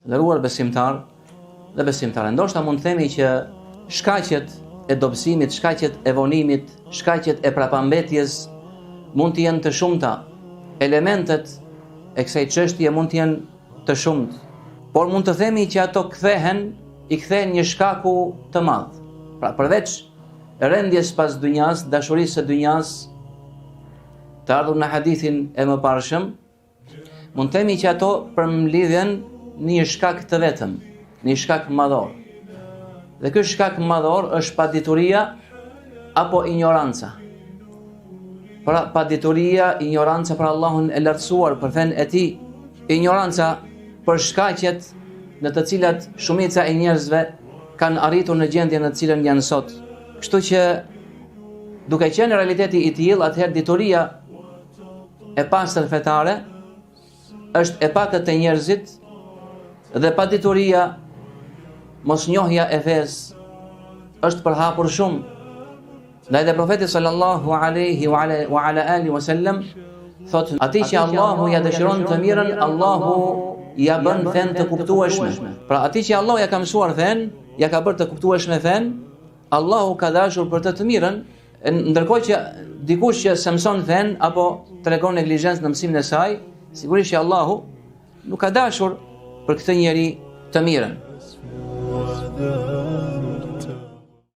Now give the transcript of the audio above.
Nderuar besimtar dhe besimtare, ndoshta mund të themi që shkaqet e dobësimit, shkaqet e vonimit, shkaqet e prapambetjes mund të jenë të shumta. Elementet e kësaj çështje mund të jenë të shumtë, por mund të themi që ato i kthehen një shkaku të madh. Pra përveç rendjes pas dynjas, dashurisë së dynjas, të ardhur në hadithin e mëparshëm, mund të themi që ato përmlidhen në një shkak të vetëm, në një shkak madhor. Dhe ky shkak madhor është padituria apo ignoranca. Pra padituria, ignoranca për Allahun e lartësuar, për fen e tij, ignoranca për shkaqet në të cilat shumica e njerëzve kanë arritur në gjendjen në të cilën janë sot. Kështu që duke qenë realiteti i tillë, atëherë dituria e pastër fetare është e pakët e njerëzit dhe padituria, mosnjohja e fesë është përhapur shumë. Ndaj dhe profeti sallallahu alaihi wa ala alihi wasallam thotë, atij që Allahu ja dëshiron të mirën, Allahu ja bën fen të kuptueshme. Pra atij që Allahu ja ka mësuar fen, ja ka bërë të kuptueshme fen, Allahu ka dashur për të mirën, ndërkohë që dikush që se mëson fen apo tregon neglizhencë në mësimin e saj, sigurisht që Allahu nuk ka dashur për këtë njeri të mirën.